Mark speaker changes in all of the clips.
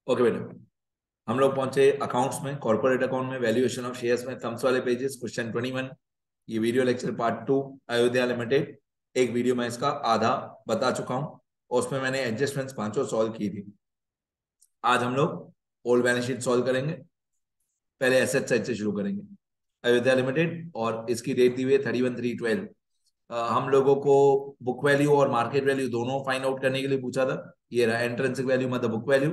Speaker 1: Okay बेटा, हम लोग पहुंचे अकाउंट्स में, कॉर्पोरेट अकाउंट में, वैल्यूएशन ऑफ शेयर्स में, थम्स वाले पेजेस, क्वेश्चन 21। ये video lecture part 2 Ayodhya limited. एक वीडियो में इसका आधा बता चुका हूं और उसमें मैंने एडजस्टमेंट्स पांचों सॉल्व की थी। आज हम लोग ओल्ड बैलेंस शीट सॉल्व करेंगे। पहले एसेट साइड से शुरू करेंगे। अयोध्या लिमिटेड और इसकी डेट दी हुई है 31/3/12। हम लोगों को बुक वैल्यू और मार्केट वैल्यू दोनों फाइंड आउट करने के लिए पूछा था। ये रहा इंट्रिंसिक वैल्यू मतलब बुक वैल्यू,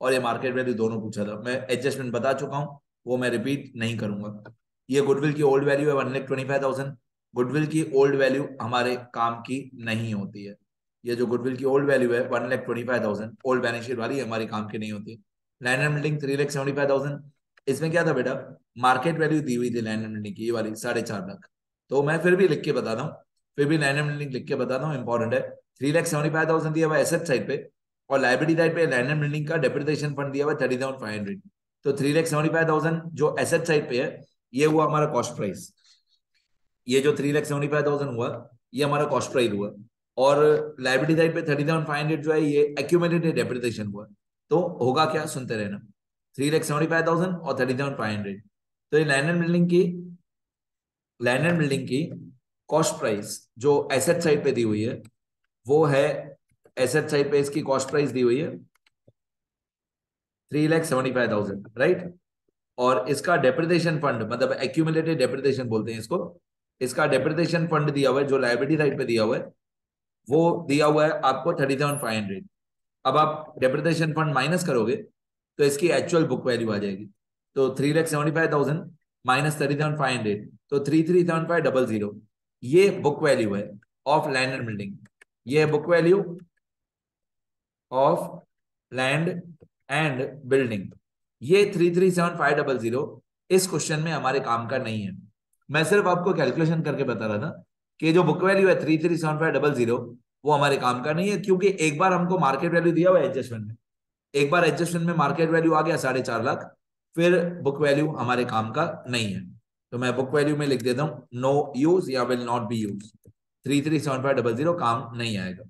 Speaker 1: और ये मार्केट वैल्यू दोनों पूछा था। मैं एडजस्टमेंट बता चुका हूं, वो मैं रिपीट नहीं करूंगा। ये गुडविल की ओल्ड वैल्यू है 1,25,000। गुडविल की ओल्ड वैल्यू हमारे काम की नहीं होती है। ये जो गुडविल की ओल्ड वैल्यू है 1,25,000 ओल्ड बैलेंस शीट वाली, हमारी काम की नहीं होती। Land and building 3,75,000। इसमें क्या था बेटा, मार्केट वैल्यू दी हुई थी लैंड एंड बिल्डिंग की, ये वाली 4.5 लाख। तो मैं फिर भी लिख के बताता हूँ, फिर भी लैंड एंड बिल्डिंग लिख के बताता हूँ, इंपॉर्टेंट है। 3,75,000 दिया हुआ एसेट साइड पे, और लाइबिलिटी साइड पे लैंड एंड बिल्डिंग का डेप्रिसिएशन फंड दिया हुआ 30,500। तो 3,75,000 जो एसेट साइड पे है, ये हुआ हमारा कॉस्ट प्राइस। ये जो 3,75,000 हुआ, ये हमारा कॉस्ट प्राइस हुआ। और लाइबिलिटी साइड पे 30,500 जो है, ये एक्यूमुलेटेड डेप्रिसिएशन हुआ। तो होगा क्या, सुनते रहना। 3,75,000 और 30,500, तो ये लैंड एंड बिल्डिंग की कॉस्ट प्राइस जो एसेट साइड पे दी हुई है, वो है, एसेट साइड पे इसकी कॉस्ट प्राइस दी हुई है 3,75,000, राइट। और इसका डेप्रिसिएशन फंड मतलब एक्यूमुलेटेड डेप्रिसिएशन बोलते हैं इसको। इसका डेप्रिसिएशन फंड दिया हुआ है जो लायबिलिटी साइड पे दिया हुआ है, वो दिया हुआ है आपको 30,500। अब आप डेप्रिसिएशन फंड माइनस करोगे तो इसकी एक्चुअल बुक वैल्यू आ जाएगी। तो 3,75,000 माइनस 30,500, तो 33,7500, ये बुक वैल्यू है ऑफ लैंड एंड बिल्डिंग। ये book value of land and building. ये 33,7500 इस क्वेश्चन में हमारे काम का नहीं है। मैं सिर्फ आपको कैलकुलेशन करके बता रहा था कि जो बुक वैल्यू है 33,7500, वो हमारे काम का नहीं है, क्योंकि एक बार हमको मार्केट वैल्यू दिया हुआ है एडजस्टमेंट में। एक बार एडजस्टमेंट में मार्केट वैल्यू आ गया 4.5 लाख, फिर बुक वैल्यू हमारे काम का नहीं है। तो मैं बुक वैल्यू में लिख देता हूं नो यूज या विल नॉट बी यूज। 33,7500 काम नहीं आएगा।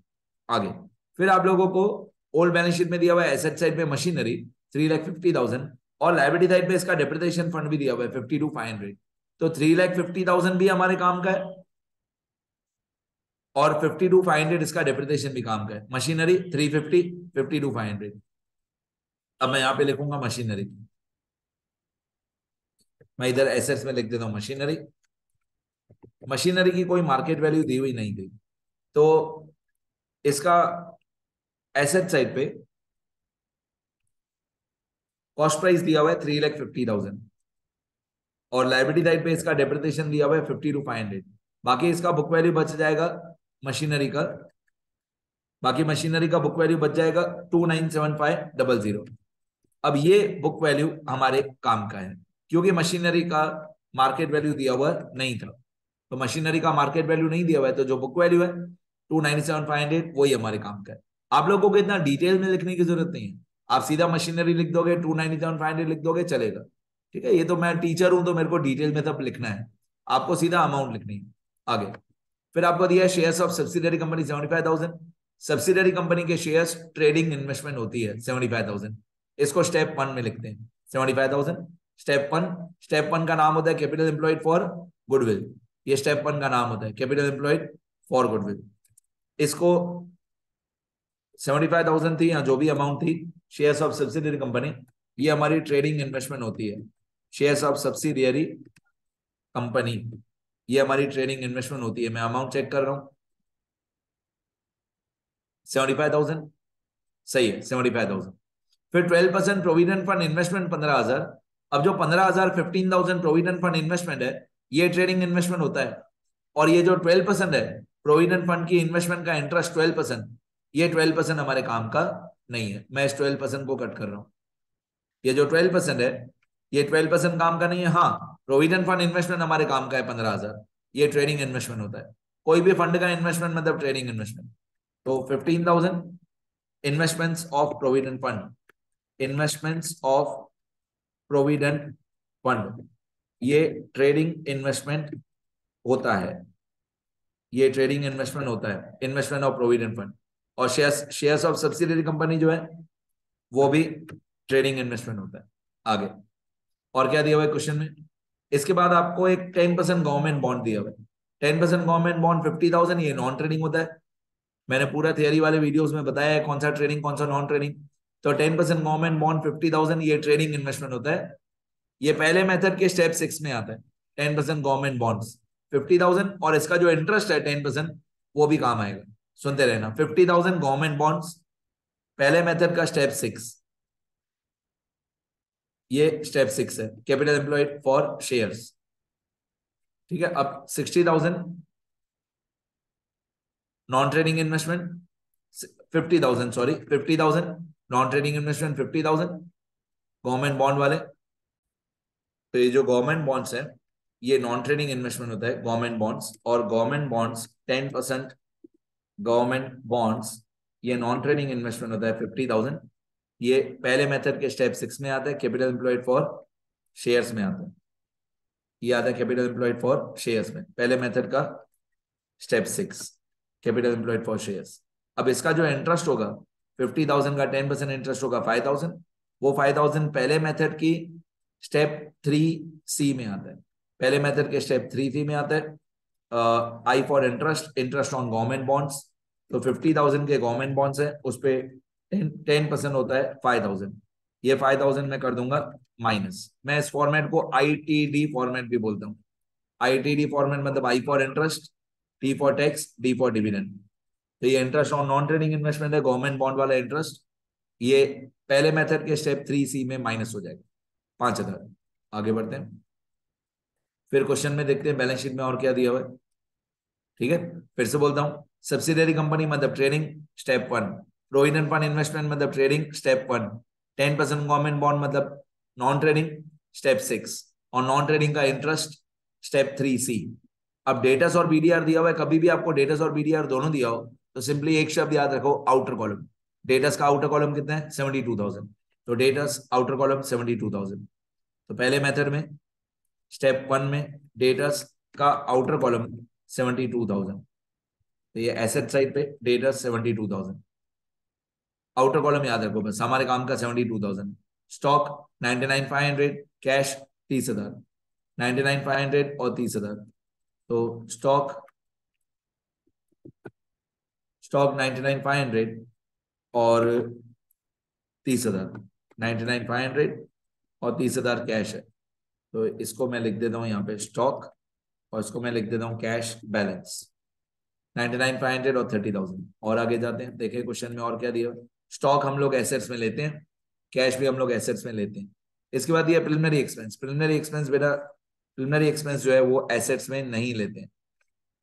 Speaker 1: आगे फिर आप लोगों को ओल्ड बैलेंस शीट में दिया हुआ है एसेट साइड पे मशीनरी 3,50,000, और लायबिलिटी साइड पे इसका डेप्रिसिएशन फंड भी दिया हुआ है 52,500। तो 3,50,000 भी हमारे काम का है, और 52,500 इसका डेप्रिसिएशन भी काम का है। मशीनरी 350, 52,500। अब मैं यहां पे लिखूंगा मशीनरी, मैं इधर एसेट्स में लिख देता हूं मशीनरी। मशीनरी की कोई मार्केट वैल्यू दी हुई नहीं थी, तो इसका एसेट साइड पे कॉस्ट प्राइस दिया हुआ है 3,50,000, और लायबिलिटी साइड पे इसका डेप्रिसिएशन दिया हुआ है 52,500। बाकी इसका बुक वैल्यू बच जाएगा मशीनरी का, बाकी मशीनरी का बुक वैल्यू बच जाएगा 297500। अब ये बुक वैल्यू हमारे काम का है, क्योंकि मशीनरी का मार्केट वैल्यू दिया हुआ नहीं था। तो मशीनरी का मार्केट वैल्यू नहीं दिया हुआ है, तो जो बुक वैल्यू है 297,500 वही हमारे काम का है। आप लोगों को इतना डिटेल में लिखने की जरूरत नहीं है, आप सीधा मशीनरी लिख दोगे, 297,500 लिख दोगे, चलेगा। ठीक है, ये तो मैं टीचर हूं तो मेरे को डिटेल में सब लिखना है, आपको सीधा अमाउंट लिखनी है। आगे फिर आपको दिया है shares of subsidiary company 75,000। Subsidiary company के शेयर्स ट्रेडिंग इन्वेस्टमेंट होती है 75,000। इसको स्टेप 1 में लिखते हैं 75,000। स्टेप 1 का नाम होता है कैपिटल एम्प्लॉयड फॉर गुडविल। ये स्टेप 1 का नाम होता है कैपिटल एम्प्लॉयड फॉर गुडविल। इसको 75,000 थी या जो भी अमाउंट थी, शेयर्स ऑफ सब्सिडियरी कंपनी, ये हमारी ट्रेडिंग इन्वेस्टमेंट होती है। शेयर्स ऑफ सब्सिडियरी कंपनी, ये हमारी ट्रेडिंग इन्वेस्टमेंट होती है। मैं अमाउंट चेक कर रहा हूं, 75,000 सही है, 75,000। फिर 12% प्रोविडेंट फंड इन्वेस्टमेंट 15,000। अब जो 15,000 15,000 प्रोविडेंट फंड इन्वेस्टमेंट है, ये ट्रेडिंग इन्वेस्टमेंट होता है। और ये जो 12% है प्रोविडेंट फंड की इन्वेस्टमेंट का इंटरेस्ट 12%, ये 12% हमारे काम का नहीं है। मैं इस 12% को कट कर रहा हूं। ये जो 12% है, ये 12% काम का नहीं है। हाँ, प्रोविडेंट फंड इन्वेस्टमेंट हमारे काम का है 15,000, ये ट्रेडिंग इन्वेस्टमेंट होता है। कोई भी फंड का इन्वेस्टमेंट मतलब ट्रेडिंग इन्वेस्टमेंट। तो 15,000 investments of provident fund, investments of provident fund, ये ट्रेडिंग इन्वेस्टमेंट होता है। ये ट्रेडिंग इन्वेस्टमेंट होता है, इन्वेस्टमेंट ऑफ प्रोविडेंट फंड। और शेयर्स ऑफ सब्सिडियरी कंपनी जो है, वो भी ट्रेडिंग इन्वेस्टमेंट होता है। आगे और क्या दिया हुआ है क्वेश्चन में, इसके बाद आपको एक 10% गवर्नमेंट बॉन्ड दिया हुआ है। 10% गवर्नमेंट बॉन्ड 50,000, ये नॉन ट्रेडिंग होता है। मैंने पूरा थियरी वाले वीडियोस में बताया है कौन सा ट्रेडिंग कौन सा नॉन ट्रेडिंग। तो 10% गवर्नमेंट बॉन्ड 50,000 ये ट्रेडिंग इन्वेस्टमेंट होता है। ये पहले मेथड के स्टेप 6 में आता है। 10% गवर्नमेंट बॉन्ड्स 50,000 और इसका जो इंटरेस्ट है 10% वो भी काम आएगा। सुनते रहना, 50,000 गवर्नमेंट बॉन्ड्स पहले मेथड का स्टेप 6, ये स्टेप 6 है। कैपिटल एम्प्लॉयड फॉर शेयर्स, ठीक है। अब 60,000 non trading investment, 50,000 sorry 50,000 non trading investment 50,000 government bond वाले। तो ये जो गवर्नमेंट बॉन्ड्स है ये नॉन ट्रेडिंग इन्वेस्टमेंट होता है गवर्नमेंट बॉन्ड्स। और गवर्नमेंट बॉन्ड्स 10% गवर्नमेंट बॉन्ड्स ये नॉन ट्रेडिंग इन्वेस्टमेंट होता है 50,000। ये पहले मेथड के स्टेप 6 में आता है। कैपिटल एम्प्लॉयड फॉर शेयर्स में आता है, ये आता है कैपिटल एम्प्लॉयड फॉर शेयर्स में पहले मेथड का step 6, capital employed for shares. अब इसका जो इंटरेस्ट होगा 50,000 का 10% इंटरेस्ट होगा 5,000। वो 5,000 पहले मेथड की स्टेप 3C में आता है। पहले मेथड के स्टेप 3C में आता है। I for interest, interest on government bonds. तो 50,000 के गवर्नमेंट बॉन्ड्स है, उस पर 10% होता है 5,000। ये 5,000 मैं कर दूंगा माइनस। मैं इस फॉर्मेट को ITD फॉर्मेट भी बोलता हूँ। ITD फॉर्मेट मतलब I for interest, T for tax, D for dividend. तो ये interest on non trading investment है, गवर्नमेंट बॉन्ड वाला इंटरेस्ट। ये पहले मेथड के स्टेप 3C में माइनस हो जाएगा 5,000। आगे बढ़ते हैं, फिर क्वेश्चन में देखते हैं बैलेंस शीट में और क्या दिया हुआ है। ठीक है, फिर से बोलता हूं, सब्सिडियरी कंपनी मतलब trading step 1, provident fund investment मतलब ट्रेडिंग स्टेप 1, 10% गवर्नमेंट बॉन्ड मतलब नॉन ट्रेडिंग स्टेप 6, और नॉन ट्रेडिंग का इंटरेस्ट स्टेप 3C। अब डेटस और बीडीआर दिया हुआ है, कभी भी आपको डेटस और बीडीआर दोनों दिया हो तो सिंपली एक शब्द याद रखो, आउटर कॉलम। डेटस का आउटर कॉलम कितना है 72,000, तो डेटस आउटर कॉलम 72,000। तो पहले मेथड में स्टेप 1 में डेटस का आउटर कॉलम 72,000, तो ये एसेट साइड पे डेटस 72,000, आउटर कॉलम याद रखो बस, हमारे काम का 72,000। स्टॉक 99,500, कैश 30,000, 99,500 और 30,000। तो स्टॉक 99,500 और 30,000, 99,500 और 30,000 कैश है। तो इसको मैं लिख देता हूं यहाँ पे स्टॉक, और इसको मैं लिख देता हूँ कैश बैलेंस 99,500 और 30,000। और आगे जाते हैं, देखिए क्वेश्चन में और क्या दिया। स्टॉक हम लोग एसेट्स में लेते हैं, कैश भी हम लोग एसेट्स में लेते हैं। इसके बाद ये प्रिलिमिनरी एक्सपेंस। प्रिलिमिनरी एक्सपेंस बेटा, प्रिलिमिनरी एक्सपेंस जो है वो एसेट्स में नहीं लेते हैं।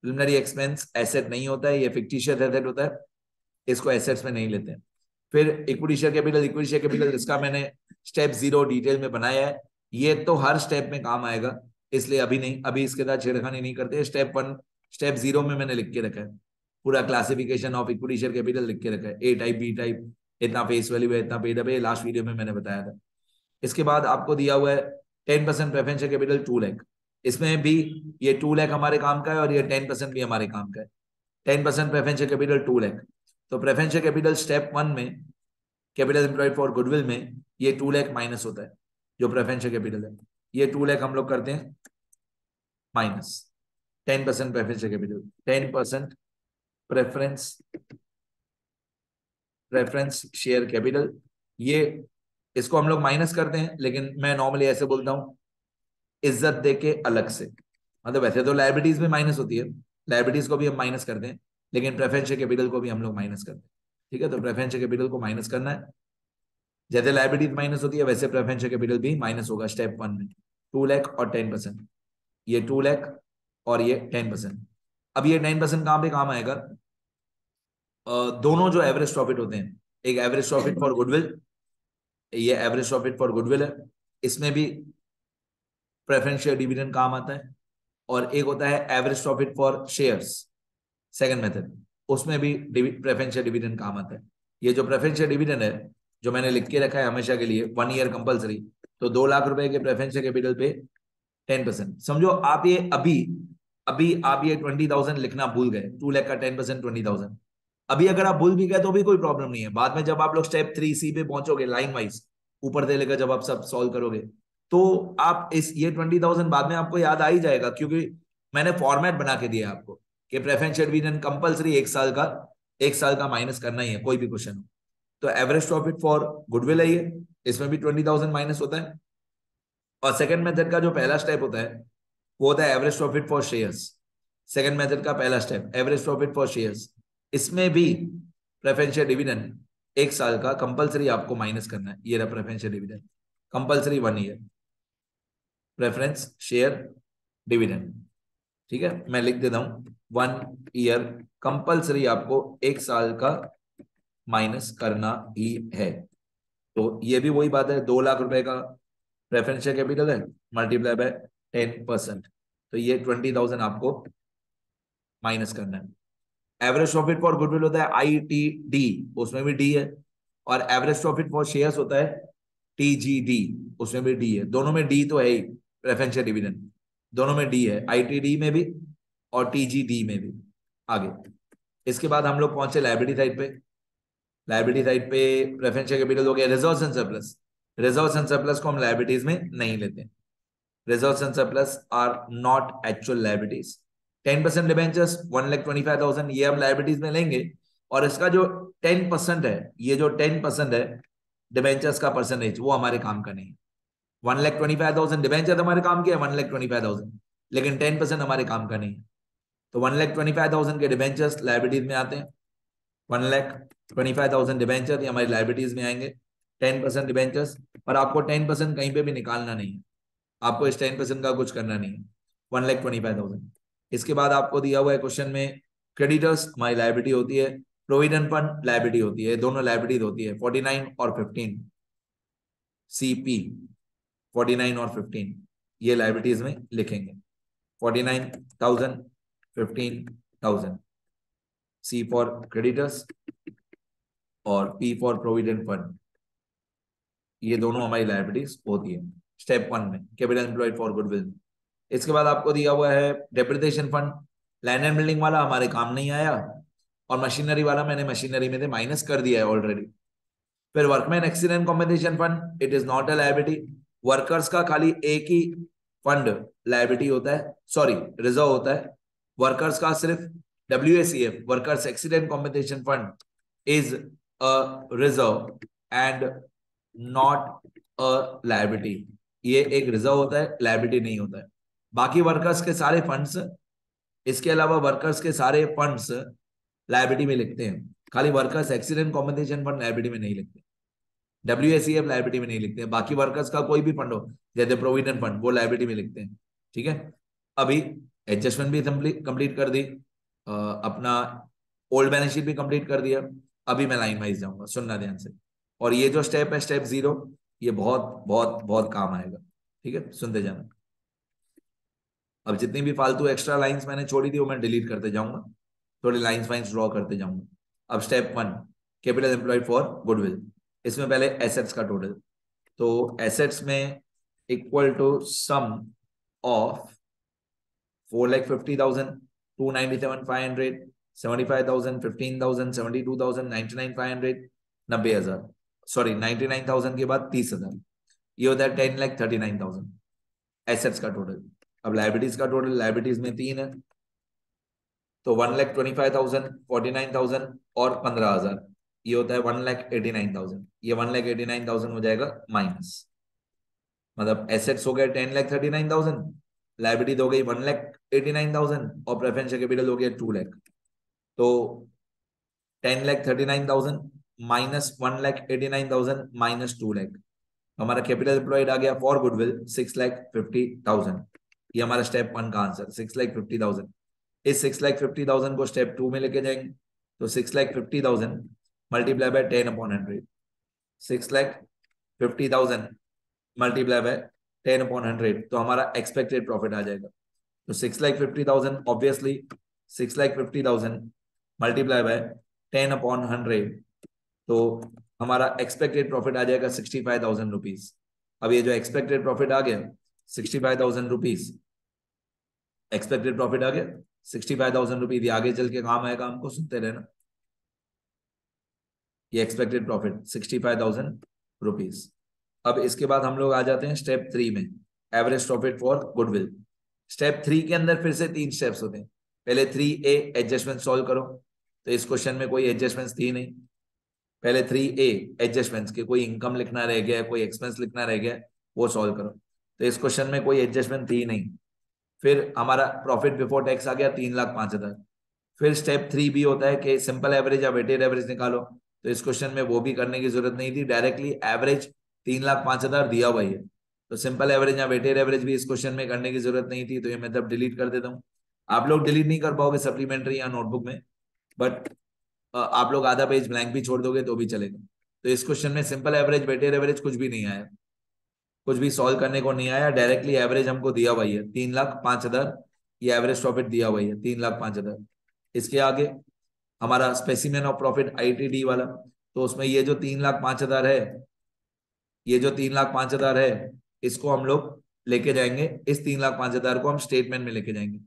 Speaker 1: प्रिलिमिनरी एक्सपेंस एसेट नहीं होता है, ये फिक्टिशियस एसेट होता है, इसको एसेट्स में नहीं लेते हैं। फिर equity share capital, equity share capital इसका मैंने स्टेप 0 डिटेल में बनाया है, ये तो हर स्टेप में काम आएगा, इसलिए अभी नहीं, अभी इसके साथ छेड़खानी नहीं करते। स्टेप 1 स्टेप 0 में मैंने लिख के रखा है, पूरा classification of equity share capital लिख के रखा है, ए टाइप बी टाइप, इतना फेस वैल्यू है, इतना पेड है, लास्ट वीडियो में मैंने बताया था। इसके बाद आपको दिया हुआ है 10% प्रेफरेंस शेयर कैपिटल 2 लाख, इसमें भी ये 2 लाख हमारे काम का है और ये 10% भी हमारे काम का है। 10% प्रेफरेंस शेयर कैपिटल 2 लाख। तो प्रेफरेंस शेयर कैपिटल स्टेप 1 में कैपिटल एम्प्लॉयड फॉर गुडविल में ये 2 लाख माइनस होता है, जो प्रेफरेंस शेयर कैपिटल है ये 2 लाख हम लोग करते हैं minus 10% preference share capital, 10% preference share capital, ये इसको हम लोग माइनस करते हैं, लेकिन मैं नॉर्मली ऐसे बोलता हूं इज्जत दे के अलग से। मतलब वैसे तो लायबिलिटीज भी माइनस होती है, लायबिलिटीज को भी हम माइनस करते हैं, लेकिन प्रेफरेंस शेयर कैपिटल को भी हम लोग माइनस करते हैं। ठीक है, तो प्रेफरेंस शेयर कैपिटल को माइनस करना है, जैसे लायबिलिटीज माइनस होती है वैसे प्रेफरेंस शेयर कैपिटल भी माइनस होगा स्टेप 1 में। 2 लाख और 10%, ये 2 लाख और ये 10%। अब ये 10% कहां पे काम आएगा, दोनों जो एवरेज प्रॉफिट होते हैं, एक एवरेज प्रॉफिट फॉर गुडविल, ये एवरेज प्रॉफिट फॉर गुडविल है, इसमें भी प्रेफरेंस शेयर डिविडेंड काम आता है। और एक होता है average profit for shares, second method, उसमें भी प्रेफरेंस शेयर डिविडेंड काम आता है। ये जो प्रेफरेंस शेयर डिविडेंड है जो मैंने लिख के रखा है हमेशा के लिए 1 ईयर कंपलसरी, तो 2 लाख रुपए के प्रेफरेंस शेयर कैपिटल पे 10%। समझो आप ये अभी अभी आप ये 20,000 लिखना भूल गए, 2 लाख का 10% 20,000। अभी अगर आप भूल भी गए तो भी कोई प्रॉब्लम नहीं है, बाद में जब आप लोग स्टेप 3C पे पहुंचोगे लाइन वाइज, ऊपर से लेकर जब आप सब सॉल्व करोगे तो आप इस ये 20,000 बाद में आपको याद आ ही जाएगा, क्योंकि मैंने फॉर्मेट बना के दिया आपको कि प्रेफरेंशियल डिविडेंड कंपलसरी एक साल का माइनस करना ही है, कोई भी क्वेश्चन हो। तो एवरेज प्रॉफिट फॉर गुडविल है ये, इसमें भी 20,000 माइनस होता है। और सेकंड मेथड का जो पहला स्टेप होता है वो होता है average profit for shares. Second method का पहला step average profit for shares, इसमें भी प्रेफरेंशियल डिविडेंड एक साल का कंपलसरी आपको माइनस करना है। ये रहा preferential dividend compulsory 1 year preference share dividend. ठीक है, मैं लिख देता हूं 1 ईयर कंपलसरी आपको एक साल का माइनस करना ही है। तो ये भी वही बात है, 2 लाख रुपए का प्रेफरेंशियल कैपिटल है, मल्टीप्लाई बाय 10%, तो ये 20,000 आपको माइनस करना है। एवरेज प्रॉफिट फॉर गुडविल होता है ITD, उसमें भी डी है। और एवरेज प्रॉफिट फॉर शेयर्स होता है TGD, उसमें भी डी है। दोनों में डी तो है ही, प्रेफरेंशियल डिविडेंड दोनों में डी है, ITD में भी और TGD में भी। आगे इसके बाद हम लोग पहुंचे लायबिलिटी साइड पे। लायबिलिटी साइड पे प्रेफरेंशियल कैपिटल हो गया reserves and surplus. Reserves and surplus को हम लायबिलिटीज में नहीं लेते। Reserves and surplus are not actual liabilities. 10% debentures 1,25,000 ये हम लायबिलिटीज में लेंगे। और इसका जो 10% है, ये जो 10% है डिबेंचर्स का परसेंटेज, वो हमारे काम का नहीं है। 1,25,000 डिबेंचर हमारे काम के है, 1,25,000, लेकिन 10% हमारे काम का नहीं है। तो 1,25,000 के डिबेंचर्स लायबिलिटीज में आते हैं। 1,25,000 डिबेंचर हमारी लायबिलिटीज में आएंगे, 10% डिबेंचर्स। और आपको 10% कहीं पे भी निकालना नहीं है, आपको इस 10% का कुछ करना नहीं है। 1,25,000। इसके बाद आपको दिया हुआ है क्वेश्चन में क्रेडिटर्स हमारी लायबिलिटी होती है, प्रोविडेंट फंड लायबिलिटी होती है, दोनों लायबिलिटी होती है 49 और 15। CP 49 और 15 ये लायबिलिटीज में लिखेंगे। 49,000 15,000, C फॉर क्रेडिटर्स और P फॉर प्रोविडेंट फंड, ये दोनों हमारी लायबिलिटीज होती है स्टेप 1 में कैपिटल एम्प्लॉयड फॉर गुडविल। इसके बाद आपको दिया हुआ है depreciation fund. Land and building वाला हमारे काम नहीं आया, और मशीनरी वाला मैंने मशीनरी में से माइनस कर दिया है ऑलरेडी। फिर workman accident compensation fund, it is not a liability. Workers का खाली एक ही फंड लायबिलिटी होता है, सॉरी रिजर्व होता है। वर्कर्स का सिर्फ WACF workers accident compensation fund is a reserve and not a liability. ये एक रिजर्व होता है, लायबिलिटी नहीं होता है। बाकी वर्कर्स के सारे फंड्स, इसके अलावा वर्कर्स के सारे फंड्स लायबिलिटी में लिखते हैं, खाली workers accident compensation fund liability में नहीं लिखते, WACF लायबिलिटी में नहीं लिखते हैं। बाकी वर्कर्स का कोई भी फंड हो जैसे प्रोविडेंट फंड, वो लायबिलिटी में लिखते हैं। ठीक है, अभी एडजस्टमेंट भी कंप्लीट कर दी, अपना ओल्ड बैलेंस शीट भी कंप्लीट कर दिया। अभी मैं लाइन वाइज जाऊंगा, सुनना ध्यान से। और ये जो स्टेप है स्टेप 0, ये बहुत बहुत बहुत काम आएगा। ठीक है, सुनते जाना। अब जितनी भी फालतू एक्स्ट्रा लाइंस मैंने छोड़ी थी वो मैं डिलीट करते जाऊंगा, थोड़ी लाइंस वाइंस ड्रॉ करते जाऊंगा। अब step 1 capital employed for goodwill. इसमें पहले एसेट्स का टोटल, तो एसेट्स में equal to sum of 4,50,000, 297,500, 75,000, 15,000, 72,000, 99,500, 90,000, sorry 99,000 के बाद 30,000, ये होता है 10,39,000 एसेट्स का टोटल। अब लाइबिलिटीज का टोटल, लाइबिलिटीज में 3 है, तो 1,25,000, 49,000 और 15,000, ये होता है 1,89,000। ये 1,89,000 हो जाएगा माइनस, मतलब एसेट्स हो गए 10,39,000, लाइबिलिटी हो गई 1,89,000 और प्रेफरेंशियल कैपिटल हो गया 2 लाख। तो 10,39,000 माइनस 1,89,000 माइनस 2 लाख, हमारा कैपिटल एम्प्लॉयड आ गया फॉर गुडविल 6,50,000। ये हमारा स्टेप 1 का आंसर 6,50,000। इस 6,50,000 को स्टेप 2 में लेके जाएंगे, तो 6,50,000 मल्टीप्लाई बाय 10/100, 6,50,000 मल्टीप्लाई बाय 10/100, तो हमारा एक्सपेक्टेड प्रॉफिट आ जाएगा। तो 6,50,000 ऑब्वियसली 6,50,000 मल्टीप्लाई बाय 10/100, तो हमारा एक्सपेक्टेड प्रॉफिट आ जाएगा 65,000 रुपीज। अब ये जो एक्सपेक्टेड प्रॉफिट आ गया 65,000 रुपीज, एक्सपेक्टेड प्रॉफिट आ गया 65,000 रुपीज, ये आगे चल के काम आएगा हमको, सुनते रहना। ये एक्सपेक्टेड प्रॉफिट 65,000 रुपीज, अब इसके बाद हम लोग आ जाते हैं स्टेप 3 में, average profit for goodwill. Step 3 के अंदर फिर से 3 स्टेप्स होते हैं। पहले 3A एडजस्टमेंट सॉल्व करो, तो इस क्वेश्चन में कोई एडजस्टमेंट्स थी नहीं। पहले 3A एडजस्टमेंट्स के कोई इनकम लिखना रह गया, कोई एक्सपेंस लिखना रह गया, वो सॉल्व करो। तो इस क्वेश्चन में कोई एडजस्टमेंट थी नहीं। फिर हमारा प्रॉफिट बिफोर टैक्स आ गया 3,05,000। फिर स्टेप 3B होता है कि सिंपल एवरेज या वेटेड एवरेज निकालो। तो इस क्वेश्चन में वो भी करने की जरूरत नहीं थी, डायरेक्टली एवरेज 3,05,000 दिया हुआ ही है, तो सिंपल एवरेज या वेटेड एवरेज भी इस क्वेश्चन में करने की जरूरत नहीं थी, तो ये मतलब डिलीट कर देता हूँ। आप लोग डिलीट नहीं कर पाओगे सप्लीमेंट्री या नोटबुक में, बट आप लोग आधा पेज ब्लैंक भी छोड़ दोगे तो भी चलेगा। तो इस क्वेश्चन में सिंपल एवरेज वेटेड एवरेज कुछ भी नहीं आया, कुछ भी सॉल्व करने को नहीं आया, डायरेक्टली एवरेज हमको दिया हुआ है 3,05,000। ये एवरेज प्रॉफिट दिया हुआ है 3,05,000। इसके आगे हमारा स्पेसिमेन ऑफ प्रॉफिट ITD वाला, तो उसमें ये जो 3,05,000 है, ये जो 3,05,000 है, इसको हम लोग लेके जाएंगे, इस 3,05,000 को हम स्टेटमेंट में लेके जाएंगे।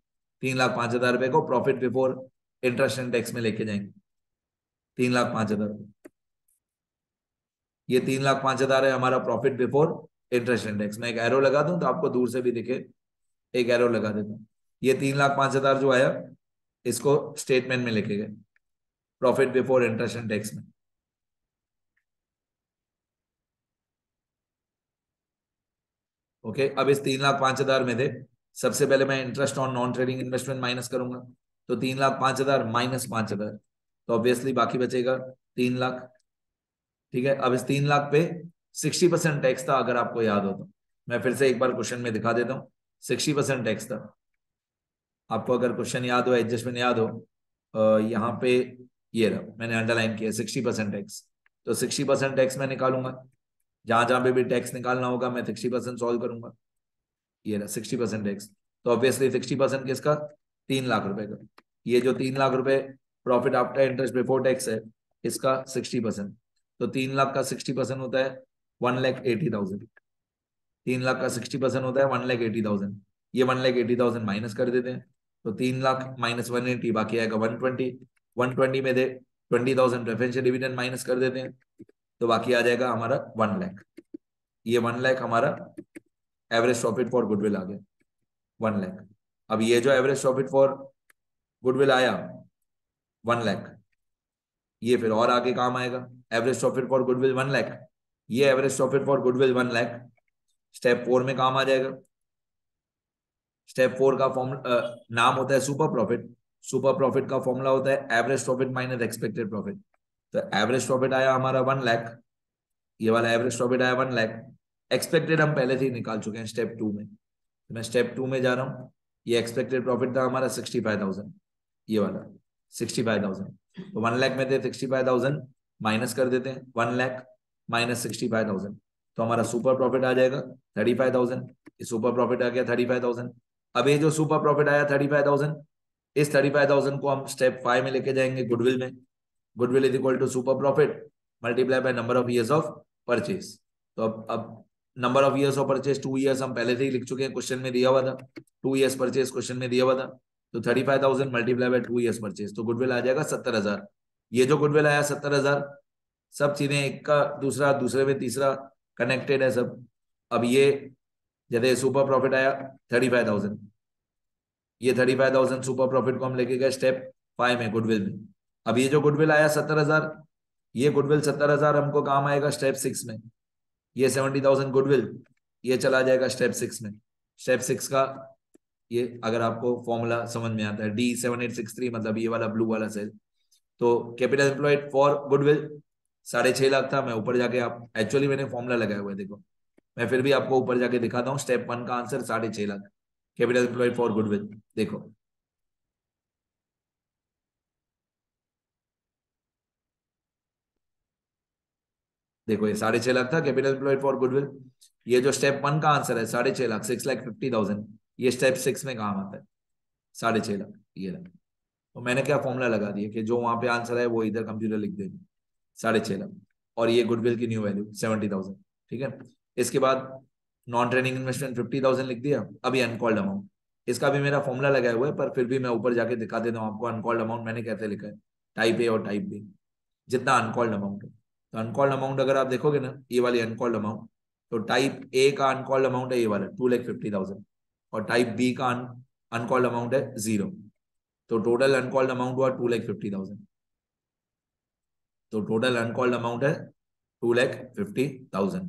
Speaker 1: 3,05,000 रुपए को profit before interest and tax में लेके जाएंगे। 3,05,000, ये 3,05,000 है हमारा profit before interest and tax. मैं एक एरो लगा दूं तो आपको दूर से भी दिखे, एक एरो लगा देता हूं। ये 3,05,000 जो आया, इसको स्टेटमेंट में लेके गए profit before interest and tax में। ओके, अब इस 3,05,000 में थे, सबसे पहले मैं interest on non trading investment minus करूंगा। तो 3,05,000 माइनस 5,000, तो ऑब्वियसली बाकी बचेगा 3,00,000। ठीक है, अब इस 3,00,000 पे 60% टैक्स था, अगर आपको याद हो तो। मैं फिर से एक बार क्वेश्चन में दिखा देता हूँ, 60% टैक्स था। आपको अगर क्वेश्चन याद हो, एडजस्टमेंट याद हो, यहाँ पे ये रहा, मैंने अंडरलाइन किया 60% टैक्स। तो 60% टैक्स मैं निकालूंगा, जहां जहां पे भी टैक्स निकालना होगा मैं 60% सॉल्व करूंगा। ये रहा 60% टैक्स। तो ऑब्वियसली 60% किसका, 3,00,000 रुपए का। ये जो 3,00,000 रुपए profit after interest before tax है, इसका 60%। तो 3,00,000 का 60% होता है 1,80,000। 3,00,000 का 60% होता है 1,80,000। ये 1,80,000 माइनस कर देते हैं, तो 3,00,000 माइनस 180, बाकी आएगा 120। 120 में दे 20,000 प्रेफरेंशियल डिविडेंड माइनस कर देते हैं, तो बाकी आ जाएगा हमारा 1,00,000। ये 1,00,000 हमारा एवरेज प्रॉफिट फॉर गुडविल आ गया, 1,00,000। अब ये जो एवरेज प्रॉफिट फॉर गुडविल आया 1,00,000, ये फिर और आगे काम आएगा। एवरेज प्रॉफिट फॉर गुडविल 1,00,000, ये average profit for goodwill 1,00,000 step 4 में काम आ जाएगा। स्टेप 4 का फॉर्मूला नाम होता है सुपर प्रॉफिट। सुपर प्रॉफिट का फॉर्मूला होता है average profit minus expected profit. तो एवरेज प्रॉफिट आया हमारा 1,00,000, ये वाला एवरेज प्रॉफिट आया 1,00,000। एक्सपेक्टेड हम पहले से ही निकाल चुके हैं स्टेप 2 में, तो मैं स्टेप 2 में जा रहा हूँ। ये एक्सपेक्टेड प्रॉफिट था हमारा 65,000, ये वाला 65,000। तो 1,00,000 में थे 65,000, माइनस कर देते हैं 1,00,000 माइनस 65,000, तो हमारा सुपर प्रॉफिट आ जाएगा 35,000। ये सुपर प्रॉफिट आ गया 35,000। अब ये जो सुपर प्रॉफिट आया 35,000, इस 35,000 को हम स्टेप 5 में लेके जाएंगे गुडविल में। Goodwill is equal to super profit multiply by number of years of purchase. तो अब number of years of purchase 2 years हम पहले से ही लिख चुके हैं, क्वेश्चन में दिया हुआ था 2 ईयर्स परचेज, क्वेश्चन में दिया हुआ था। तो 35,000 मल्टीप्लाई बाय 2 ईयर्स परचेज, तो गुडविल आ जाएगा 70,000। ये जो गुडविल आया 70,000, सब चीजें एक का दूसरा, दूसरे में तीसरा कनेक्टेड है सब। अब ये जैसे सुपर प्रॉफिट आया 35,000, ये 35,000 सुपर प्रॉफिट को हम लेके गए स्टेप 5 में गुडविल में। अब ये जो गुडविल आया 70,000, ये गुडविल 70,000 हमको काम आएगा स्टेप 6 में। ये 70,000 गुडविल ये चला जाएगा स्टेप 6 में। स्टेप 6 का ये अगर आपको फॉर्मूला समझ में आता है D7863, मतलब ये वाला ब्लू वाला सेल। तो capital employed for goodwill 6.5 lakh था। मैं ऊपर जाके, आप एक्चुअली मैंने फॉर्मूला लगाया हुआ है, देखो मैं फिर भी आपको ऊपर जाके दिखाता हूँ। स्टेप 1 का answer 6.5 lakh capital employed for goodwill. देखो देखो ये 6.5 लाख था कैपिटल एम्प्लॉयड फॉर गुडविल। ये जो स्टेप 1 का आंसर है 6.5 लाख, 6,50,000, ये स्टेप 6 में काम आता है 6.5 लाख, ये रहा। तो मैंने क्या फॉर्मूला लगा दिया कि जो वहां पे आंसर है वो इधर कंप्यूटर लिख देगी 6.5 लाख, और ये गुडविल की न्यू वैल्यू 70,000। ठीक है, इसके बाद नॉन ट्रेडिंग इन्वेस्टमेंट 50,000 लिख दिया। अभी अनकॉल्ड अमाउंट, इसका भी मेरा फॉर्मूला लगाया हुआ है, पर फिर भी मैं ऊपर जाके दिखा देता हूँ आपको अनकॉल्ड अमाउंट मैंने कैसे लिखा है, टाइप ए और टाइप बी, जितना अनकॉल्ड अमाउंट है। तो अनकॉल्ड अमाउंट अगर आप देखोगे ना, ये वाली अनकॉल्ड अमाउंट तो टाइप ए का अनकॉल्ड अमाउंट है ये वाला 2,50,000 और टाइप बी का अनकॉल्ड अमाउंट है 0। तो टोटल अनकॉल्ड अमाउंट हुआ 2,50,000। तो टोटल अनकॉल्ड अमाउंट है 2,50,000।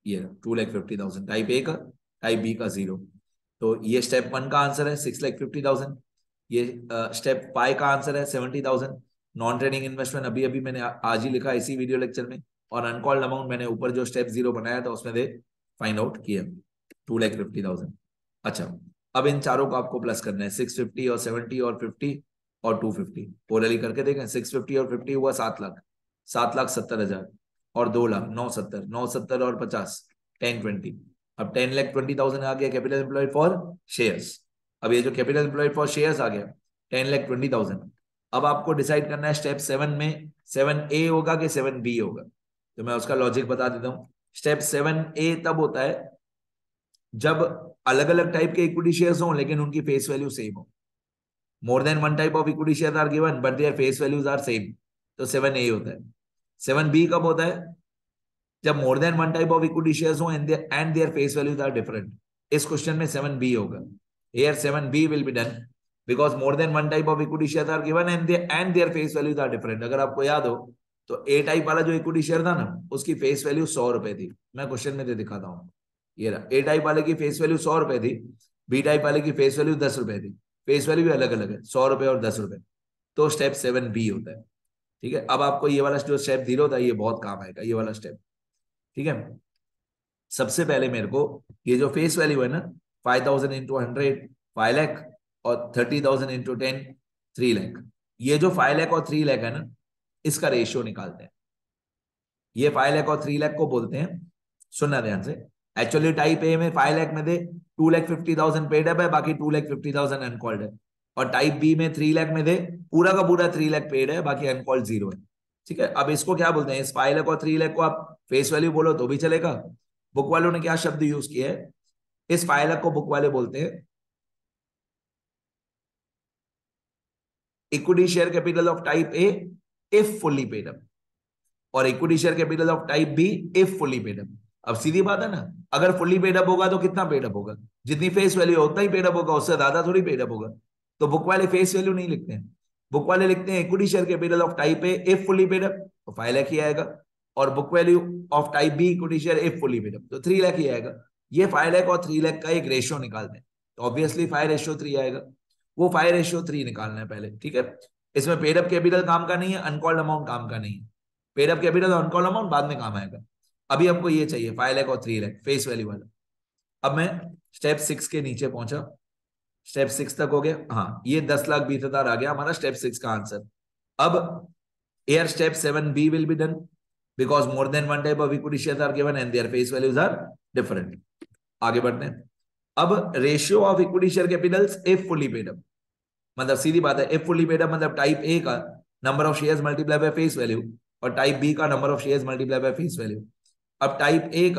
Speaker 1: ये 2,50,000 टाइप ए का, टाइप बी का 0। तो ये स्टेप 1 का आंसर है 6,50,000। ये स्टेप 5 का आंसर है 70,000। नॉन ट्रेडिंग इन्वेस्टमेंट अभी अभी मैंने आज ही लिखा इसी वीडियो लेक्चर में, और अनकॉल्ड अमाउंट मैंने ऊपर जो स्टेप 0 बनाया था उसमें दे फाइंड आउट किया 2,50,000। अच्छा, अब इन चारों को आपको प्लस करना है, 650 और 70 और 50 और 250। ओरली करके देखें, 650 और 50 हुआ 7 लाख, 7,70,000 और 2 लाख 970, 970 और 50 1020। अब 10,20,000 आ गया कैपिटल एम्प्लॉयड फॉर शेयर्स। अब ये जो कैपिटल एम्प्लॉयड फॉर शेयर्स आ गया 10,20,000। अब आपको डिसाइड करना है स्टेप 7 में 7A होगा कि 7B होगा। तो मैं उसका लॉजिक बता देता हूं। स्टेप 7A तब होता है जब अलग अलग टाइप के इक्विटी शेयर्स हो लेकिन उनकी फेस वैल्यू सेम हो। More than one type of equity share are given but their face values are same, तो 7A होता है। 7B कब होता है? जब more than one type of equity shares हो and their face values are different. इस क्वेश्चन में 7B होगा। Here 7B will be done because more than one type of equity share are given and their face values are different. अगर आपको याद हो तो ए type वाला जो इक्विटी शेयर था ना, उसकी फेस वैल्यू 100 रुपए थी। मैं क्वेश्चन में दे दिखाता हूँ। ये रहा, ए टाइप वाले की फेस वैल्यू 100 रुपए थी, बी टाइप वाले की फेस वैल्यू 10 रुपए थी। फेस वैल्यू भी अलग अलग है, 100 रुपए और 10 रुपए। तो स्टेप 7B होता है। ठीक है, अब आपको ये वाला जो स्टेप 0 था ये बहुत काम आएगा, ये वाला स्टेप। ठीक है, सबसे पहले मेरे को ये जो फेस वैल्यू है ना 5,000 इंटू 100 5 लाख और 30,000 इंटू 10 3 लाख, ये जो 5 लाख और 3 लाख है ना, इसका रेशियो निकालते हैं। ये 5 लाख और 3 लाख को बोलते हैं, सुनना ध्यान से। एक्चुअली टाइप ए में 5 लाख में दे 2,50,000 पेड अप है, बाकी 2,50,000 अनकॉल्ड है। और टाइप बी में 3 लाख में दे पूरा का पूरा 3 लाख पेड है, बाकी अनकॉल्ड 0 है। ठीक है, अब इसको क्या बोलते हैं? इस 5 लाख और 3 लाख को आप फेस वैल्यू बोलो तो भी चलेगा। बुक वालों ने क्या शब्द यूज किया है? इस 5 लाख को बुक वाले बोलते हैं equity share capital of type A if fully paid up, और equity share capital of type B if fully paid up. अब सीधी बात है ना, अगर फुल्ली पेड अप होगा तो कितना पेड अप होगा? जितनी फेस वैल्यू उतना ही पेड अप होगा, उससे ज्यादा थोड़ी पेड अप होगा। तो बुक वाले फेस वैल्यू नहीं लिखते हैं, बुक वाले लिखते हैं equity share capital of type A if fully paid up, तो 5 लाख ही आएगा। और book value of type B equity share if fully paid up, तो 3 लाख ही आएगा। ये 5 लाख और 3 लाख का एक रेशियो निकालते हैं, तो ऑब्वियसली 5:3 आएगा। वो 5:3 निकालना है पहले। ठीक है, इसमें पेड अप कैपिटल काम का नहीं है, अनकॉल्ड अमाउंट काम का नहीं है। पेड अप कैपिटल और अनकॉल्ड अमाउंट बाद में काम आएगा। अभी हमको ये चाहिए 5 लाख और 3 लाख फेस वैल्यू वाला। अब मैं स्टेप 6 के नीचे पहुंचा, स्टेप 6 तक हो गया। हाँ, ये 10,20,000 आ गया हमारा स्टेप 6 का आंसर। अब एयर step 7B will be done because more than one type of equity share are given and their face values are different. आगे बढ़ते हैं। अब ratio of equity share capitals if fully paid up, मतलब सीधी बात है, इफ फुल्ली पेड अप मतलब type A का number of shares multiply by face value और टाइप बी का number of shares multiply by face value. अब type A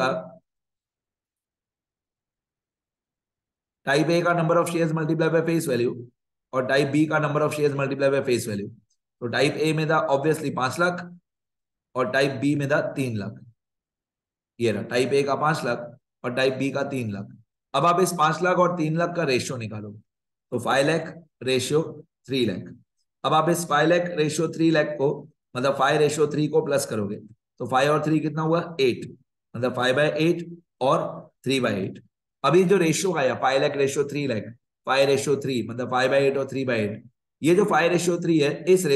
Speaker 1: का number of shares multiply by face value और type B का number of shares multiply by face value. तो type A में था obviously 5 lakh और टाइप बी में था 3 लाख। ये रहा, टाइप ए का 5 लाख और टाइप बी का 3 लाख। अब आप इस 5 लाख और 3 लाख का रेशियो निकालो, तो 5 लाख रेशियो 3 लाख। अब आप इस 5 लाख रेशियो 3 लाख को मतलब 5:3 को प्लस करोगे तो 5 और 3 कितना हुआ? 8, मतलब 5/8 और 3/8। अभी जो रेशियो आया 5 लाख रेशियो 3 लाख, 5:3 मतलब 5/8 और 3/8। ये जो 5:3 है, इस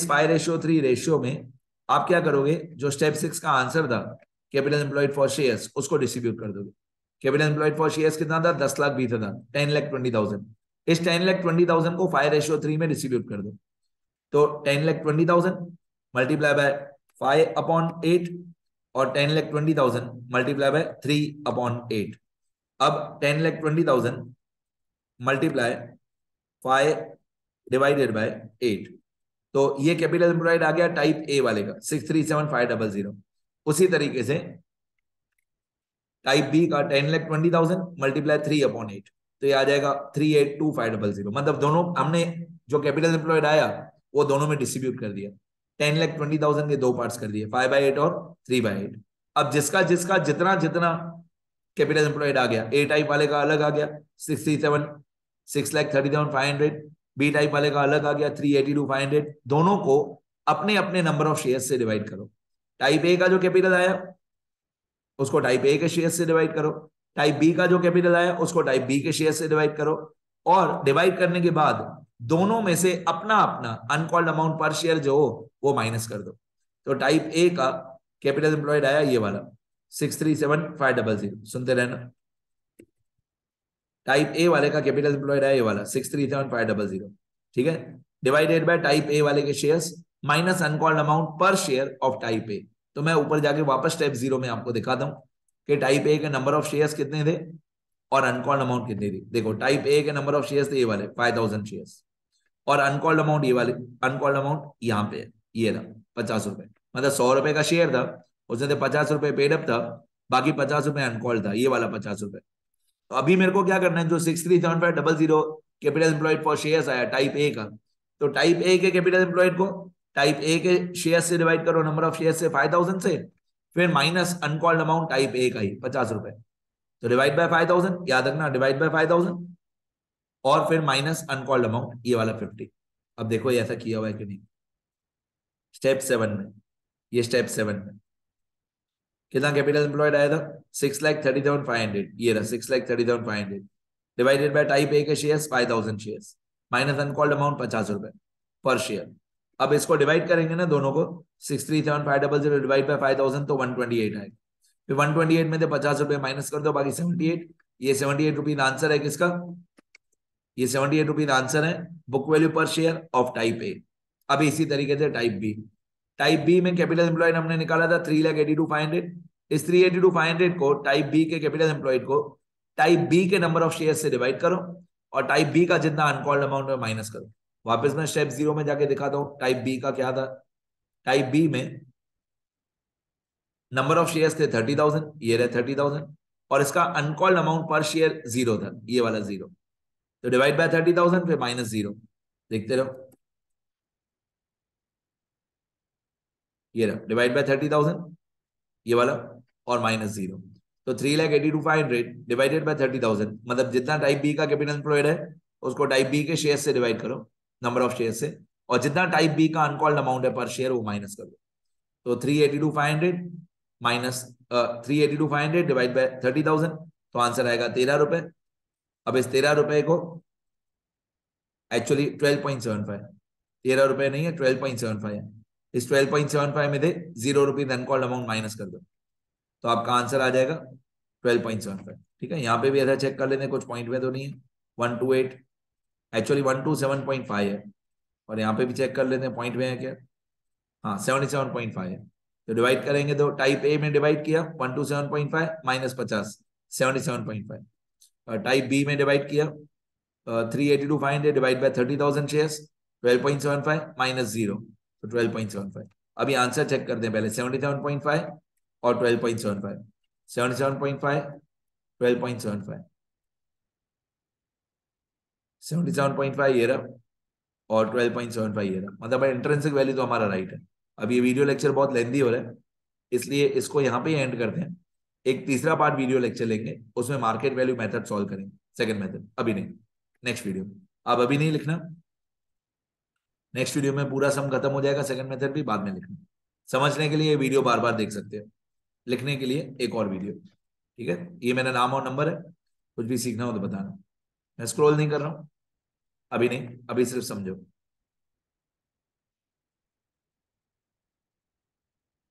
Speaker 1: 5:3 रेशियो में आप क्या करोगे? जो स्टेप 6 का आंसर था कैपिटल एम्प्लॉयड फॉर शेयर्स, उसको डिस्ट्रीब्यूट कर दोगे। कैपिटल एम्प्लॉयड फॉर शेयर्स कितना था? 10,20,000, 10,20,000। इस 10,20,000 को 5:3 में डिस्ट्रीब्यूट कर दो, तो 10,20,000 मल्टीप्लाई बाय 5/8 और 10,20,000 मल्टीप्लाई बाय 3/8। अब 10,20,000 मल्टीप्लाई 5 डिवाइडेड बाय 8, तो ये कैपिटल एम्प्लॉयड आ गया टाइप ए वाले का 637,500। उसी तरीके से टाइप बी का 10,20,000 मल्टीप्लाई 3/8, तो ये आ जाएगा 382,500। मतलब दोनों हमने जो कैपिटल एम्प्लॉयड आया वो दोनों में डिस्ट्रीब्यूट कर दिया। 10,20,000 के दो पार्ट्स कर दिए, 5/8 और 3/8। अब जिसका जिसका जितना जितना कैपिटल एम्प्लॉयड आ गया, ए टाइप वाले का अलग आ गया 6,30,500, बी टाइप वाले का अलग आ गया 382,500। दोनों को अपने अपने नंबर ऑफ शेयर से डिवाइड करो। टाइप ए का जो कैपिटल आया उसको टाइप ए के शेयर से डिवाइड करो, टाइप बी का जो कैपिटल आया उसको टाइप बी के शेयर से डिवाइड करो, और डिवाइड करने के बाद दोनों में से अपना अपना अनकॉल्ड अमाउंट पर शेयर जो हो वो माइनस कर दो। तो टाइप ए का कैपिटल एम्प्लॉयड आया ये वाला 637,500, सुनते रहना। टाइप ए वाले का कैपिटल एम्प्लॉयड आया ये वाला 637,500, ठीक है, डिवाइडेड बाय टाइप ए वाले के शेयर्स माइनस अनकॉल्ड अमाउंट पर शेयर ऑफ टाइप ए। तो मैं ऊपर जाके वापस स्टेप 0 में आपको दिखाता हूं कि टाइप ए के नंबर ऑफ शेयर्स कितने थे और अनकॉल्ड अमाउंट कितनी थी। देखो टाइप ए के नंबर ऑफ शेयर्स थे ये वाले 5,000 शेयर्स, और अनकॉल्ड अमाउंट ये वाले, अनकॉल्ड अमाउंट यहाँ पे है, ये रहा 50 रुपए, मतलब 100 रुपए का शेयर था, उसने 50 रुपए पेड अप था, बाकी 50 रुपए अनकॉल्ड था, ये वाला 50 रुपए। तो अभी मेरे को क्या करना है, जो 637,500 कैपिटल एम्प्लॉयड फॉर शेयर्स आया टाइप ए का, तो टाइप ए के कैपिटल एम्प्लॉयड को टाइप ए के शेयर से डिवाइड करो, नंबर ऑफ शेयर से 5,000 से, फिर minus uncalled amount type A का ही 50 रुपए, तो डिवाइड बाय 5,000, याद रखना डिवाइड बाय 5,000, और फिर माइनस अनकॉल्ड अमाउंट ये वाला 50। अब देखो ये ऐसा किया हुआ है कि नहीं, स्टेप 7 में, ये स्टेप 7 में कितना कैपिटल एम्प्लॉयड आया था 6,30,500, ये रहा 6,30,500, डिवाइडेड बाय टाइप ए के shares 5,000 shares, minus uncalled amount 50 रुपए पर शेयर। अब इसको डिवाइड करेंगे ना दोनों को, 637,500 डिवाइड बाय 5,000 तो 128 आएगा, फिर 128 में से 50 रुपए माइनस कर दो, बाकी 78। ये 78 रुपीज आंसर है किसका, ये 78 रुपीज आंसर है बुक वैल्यू पर शेयर ऑफ टाइप ए। अब इसी तरीके से टाइप बी, टाइप बी में कैपिटल एम्प्लॉयड हमने निकाला था 3,82,500, इस 382,500 को टाइप बी के कैपिटल एम्प्लॉयड को टाइप बी के नंबर ऑफ शेयर से डिवाइड करो, और टाइप बी का जितना अनकॉल्ड अमाउंट है माइनस करो। वापस मैं स्टेप 0 में जाके दिखाता हूं टाइप बी का क्या था। टाइप बी में नंबर ऑफ शेयर्स थे 30,000, ये रहे 30,000, और इसका अनकॉल्ड अमाउंट पर शेयर 0 था, ये वाला 0, तो डिवाइड बाय 30,000 फिर माइनस 0, देखते रहो, ये रहा डिवाइड बाय 30,000 ये वाला, और माइनस 0, तो 3,82,500 डिवाइडेड बाय 30,000, मतलब जितना टाइप बी का कैपिटल एम्प्लॉयड है उसको टाइप बी के शेयर से डिवाइड करो, नंबर ऑफ शेयर से, और जितना टाइप बी का अनकॉल्ड अमाउंट है पर शेयर वो माइनस कर दो। तो 382,500 माइनस 382,500 डिवाइड बाय 30,000, तो आंसर आएगा 13 रुपए। अब इस 13 रुपए को एक्चुअली 12.75, 13 रुपए नहीं है 12.75 है, इस 12.75 में से 0 रुपीज अनकॉल्ड अमाउंट माइनस कर दो, तो आपका आंसर आ जाएगा 12.75। ठीक है, यहाँ पे भी ऐसा चेक कर लेते हैं कुछ पॉइंट में तो नहीं है, 128 एक्चुअली 127.5 है, और यहाँ पे भी चेक कर लेते हैं पॉइंट में है क्या, हाँ 77.5 है। तो डिवाइड करेंगे तो टाइप ए में डिवाइड किया 127.5 माइनस 50 77.5, और टाइप बी में डिवाइड किया 382,500 डिवाइड बाय 30,000 शेयर्स 12.75 माइनस 0, तो 12.75। अभी आंसर चेक करते हैं पहले, 77.5 और 12.75, 77.5 12.75, 77.5 ये रहा और 12.75 ये रहा, मतलब इंट्रिंसिक वैल्यू तो हमारा राइट है। अब ये वीडियो लेक्चर बहुत लेंदी हो रहा है, इसलिए इसको यहाँ पे एंड करते हैं। एक तीसरा पार्ट वीडियो लेक्चर लेंगे, उसमें मार्केट वैल्यू मेथड सॉल्व करेंगे, सेकंड मेथड, अभी नहीं, नेक्स्ट वीडियो। आप अभी नहीं लिखना, नेक्स्ट वीडियो में पूरा सम खत्म हो जाएगा, सेकंड मेथड भी बाद में लिखना। समझने के लिए ये वीडियो बार बार देख सकते हो, लिखने के लिए एक और वीडियो, ठीक है। ये मेरा नाम और नंबर है, कुछ भी सीखना हो तो बताना, मैं स्क्रॉल नहीं कर रहा हूँ अभी नहीं, अभी सिर्फ समझो।